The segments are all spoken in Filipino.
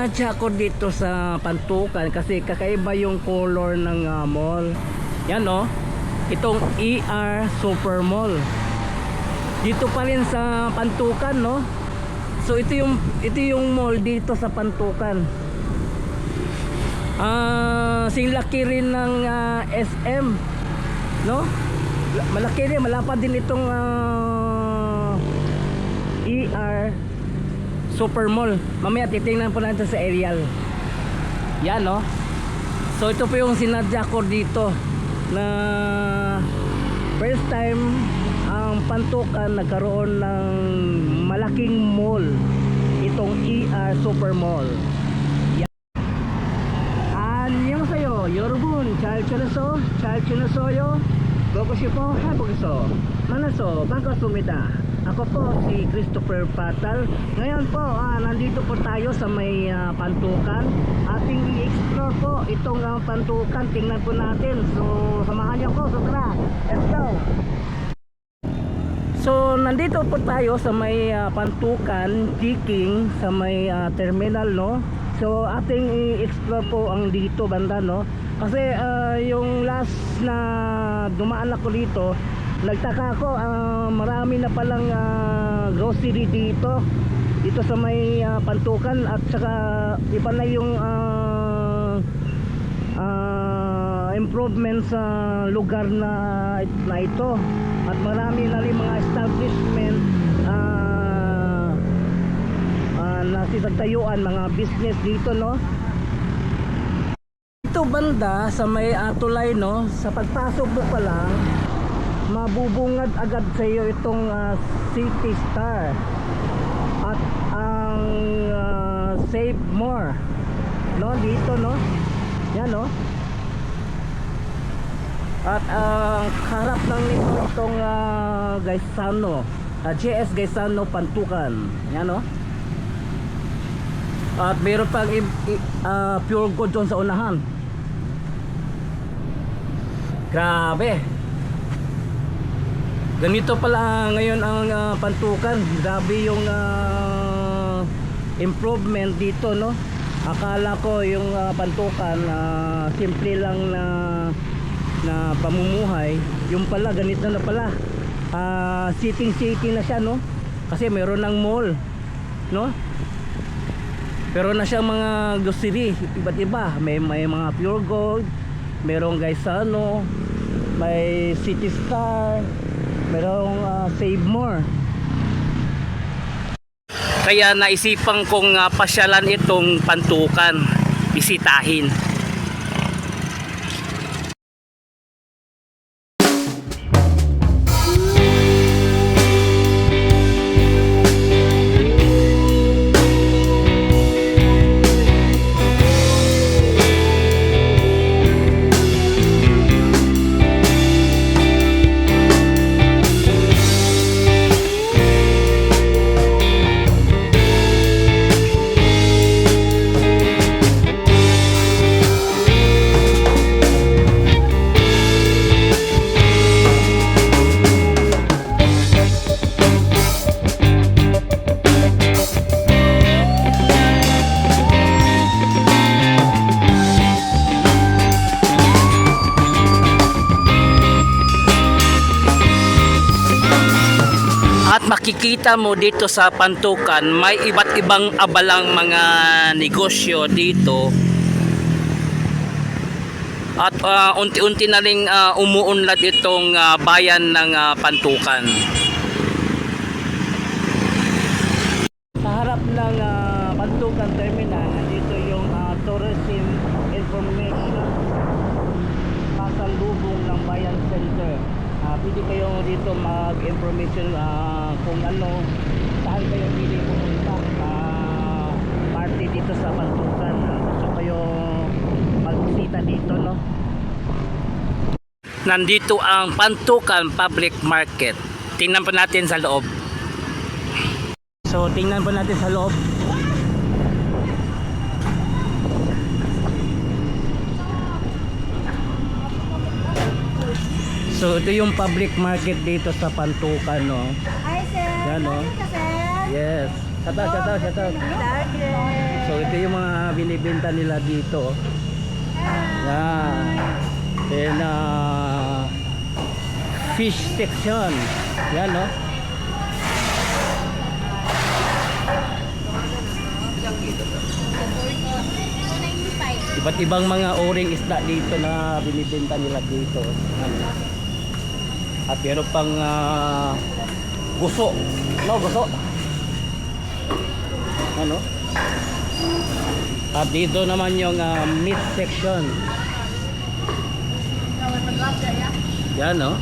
Nadya ako dito sa Pantukan kasi kakaiba yung color ng mall. Yan no, itong ER Super Mall. Dito pa rin sa Pantukan no. So ito yung mall dito sa Pantukan. Sing laki rin ng SM no. Malaki rin, malapad din itong ER Super Mall. Mamaya titingnan po natin sa aerial. Yan no. So ito po yung sinadya ko dito na first time ang Pantukan nagkaroon ng malaking mall, itong ER Super Mall. Annyeonghaseyo, 여러분 잘 지내서 잘 지내서요. 보고 싶어 해보겠어. 만나서 반갑습니다. Ako po si Christopher Patal. Ngayon po nandito po tayo sa may Pantukan. Ating i-explore po itong Pantukan. Tingnan po natin. So samahan niyo ko. So tara, let's go. So nandito po tayo sa may Pantukan Diking, sa may terminal no. So ating i-explore po ang dito banda no. Kasi yung last na dumaan ako dito, nagtaka ako, marami na palang grocery dito sa may Pantukan, at saka iba na yung improvement sa lugar na ito, at marami na rin mga establishment na sisagtayuan, mga business dito no. Ito banda sa may tulay no, sa pagpasok mo pa lang mabubungad agad sa iyo itong City Star at ang Save More no dito no. Yan no. At ang harap lang nito itong Gaisano, JS Gaisano Pantukan. Yan no. At meron pang Pure Gold doon sa unahan. Grabe. Ganito pala ngayon ang Pantukan. Grabe yung improvement dito no. Akala ko yung Pantukan simple lang na pamumuhay. Yung pala ganito na pala. City na siya no. Kasi meron ng mall no. Pero na siyang mga grocery iba't iba. May mga Pure Gold, merong Gaisano, may City Star, merong Save More. Kaya naisipan kong pasyalan itong Pantukan, bisitahin. At makikita mo dito sa Pantukan, may iba't ibang abalang mga negosyo dito. At unti-unti na ring umuunlad itong bayan ng Pantukan. Sa harap ng Pantukan Terminal, nandito yung Tourism Information pasalubong ng Bayan Center. Pwede kayo dito mag-information kung ano, saan kayo pwede pumunta party dito sa Pantukan. Gusto kayo magbisita dito no. Nandito ang Pantukan Public Market. Tingnan po natin sa loob. So tingnan po natin sa loob. So ito yung public market dito sa Pantukan no. Hi sir. Yan no. Sir. Yes. Shoutout. So ito yung mga binibenta nila dito. Yan. Then fish section. Yan, no? Iba't ibang mga oring isda dito na binibenta nila dito. Ano? At meron pang guso. No, guso. Ano? At dito naman yung meat section. Yan, no?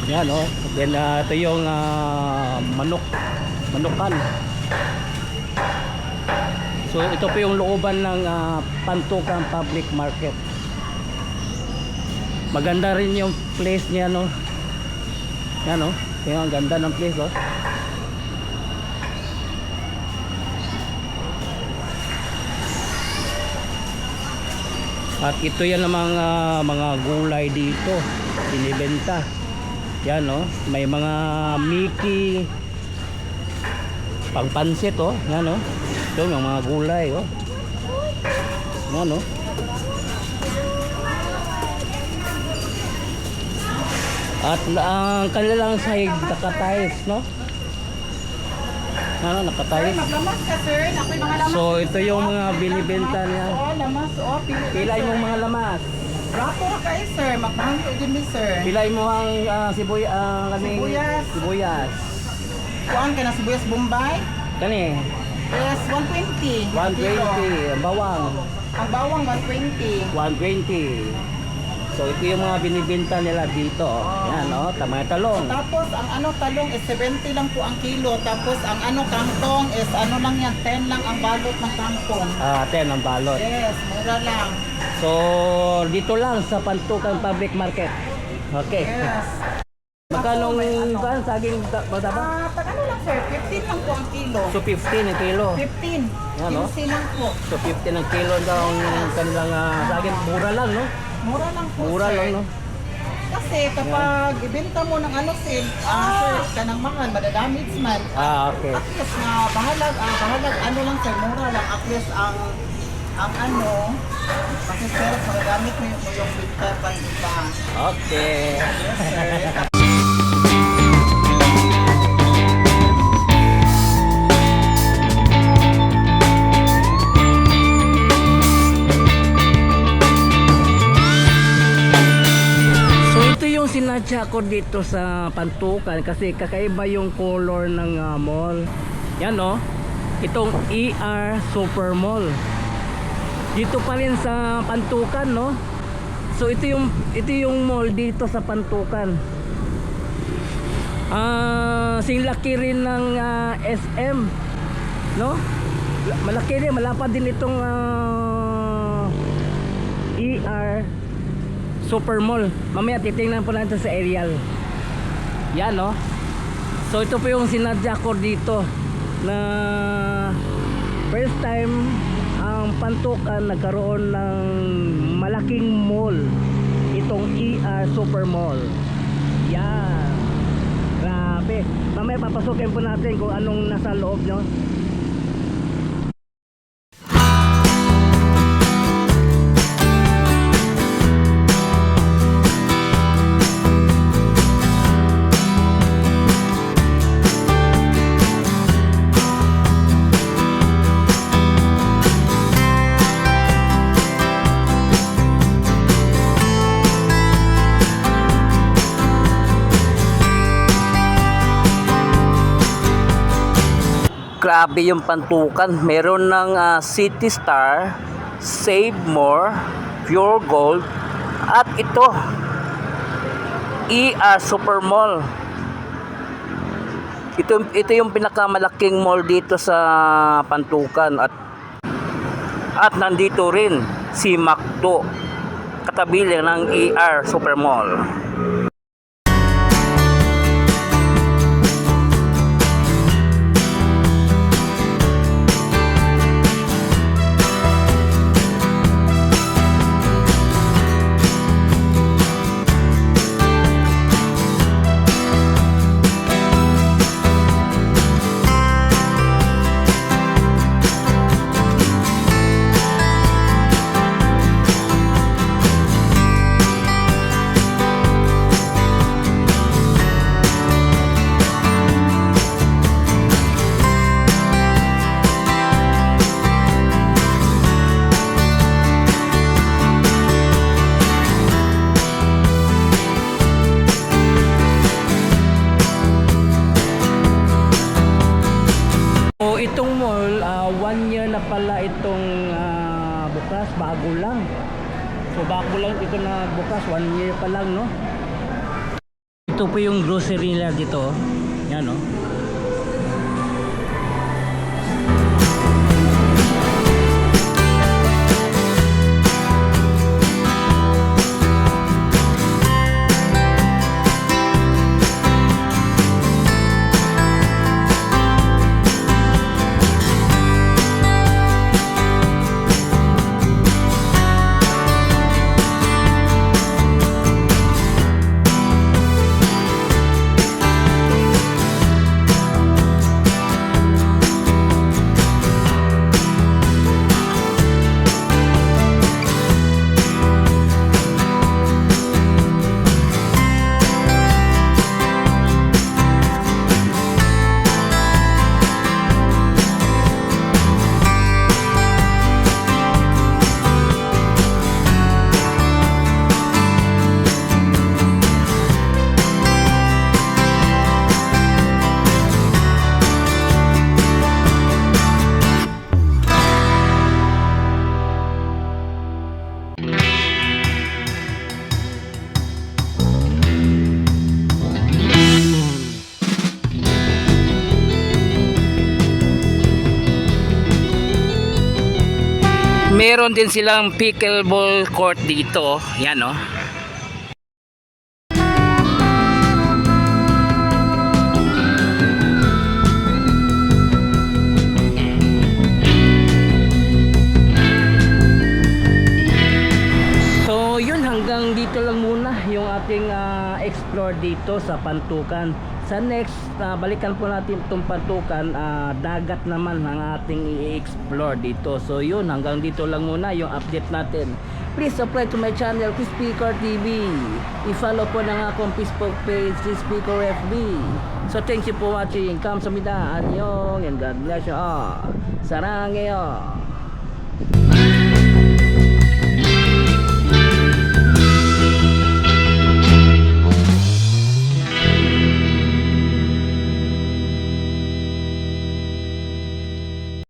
Yan, no? Then ito yung manukan. So ito po yung looban ng Pantukan Public Market. Maganda rin yung place niya, no? Yan, no? Tingnan, ang ganda ng place, oh. At ito yan ang mga gulay dito binibenta. Yan, no? May mga Mickey pangpansit, oh. Yan, no? Ito yung mga gulay, oh. Yan, no? At ang kanilang sahig nakatiles, no? Ano, nakatiles. Maglamas ka, sir. Ako'y mga lamas. So ito yung mga binibenta niya. Oo, lamas. Oo, Pilay mong mga lamas. Rapo ka kayo, sir. Magmahal ko din mi, sir. Pilay mo ang Sibuyas. sibuyas. Kuhaan ka na sibuyas Bombay? Kani, Yes, 120. 120. Ang bawang, Ang bawang, 120. 120. So ito yung mga binibenta nila dito. Yan, no? Tamay talong. Tapos, ang talong is 70 lang po ang kilo. Tapos, ang kangkong is lang yan, 10 lang ang balot ng kangkong. 10 ang balot. Yes, mura lang. So dito lang sa Pantukan Public Market. Okay. Yes. Magkano kan saging ba? Ano lang, sir? 15 lang po ang kilo. So 15 ang kilo. 15. Yan, no? 15 lang po. So 15 ang kilo daw ang kanilang saging. Mura lang, no? Mura lang po, Mura sir. lang, no? Kasi kapag ibenta mo ng sir, sir, kanang mahal, madadamage man. Okay. At least na bahalag lang sir, mura lang. At least ang kasi sir, magagamit mo yung filter pa iba. Okay. Yes, sir. Sinadya ko dito sa Pantukan kasi kakaiba yung color ng mall. Yan, no? Itong ER Super Mall. Dito pa rin sa Pantukan, no? So ito yung mall dito sa Pantukan. Sing laki rin ng SM, no? Malaki din, malapad din itong ER Super Mall. Mamaya titingnan po natin sa aerial. Yan, no? So ito po yung sinadya ko dito na first time ang Pantukan nagkaroon ng malaking mall. Itong ER Super Mall. Yan. Grabe. Mamaya papasukin po natin kung anong nasa loob, no? Grabe yung Pantukan. Meron ng City Star, Save More, Pure Gold, at ito ER Super Mall. Ito yung pinakamalaking mall dito sa Pantukan, at nandito rin si McDo katabi ng ER Super Mall. itong mall, 1 year na pala itong bukas, bago lang. So bago lang ito na bukas, 1 year pa lang, no? Ito po yung grocery nila dito, yan, no? Meron din silang pickleball court dito. Yan, no? So, yun, hanggang dito lang muna yung ating explore dito sa Pantukan. Sa next, balikan po natin itong Pantukan, dagat naman ang ating i-explore dito. So yun, hanggang dito lang muna yung update natin. Please subscribe to my channel, Crispy Car TV. I-follow po ng akong Facebook page, Crispy Car FB. So thank you for watching. Kamsahamnida, anyong, and God bless you all. Saranghayo.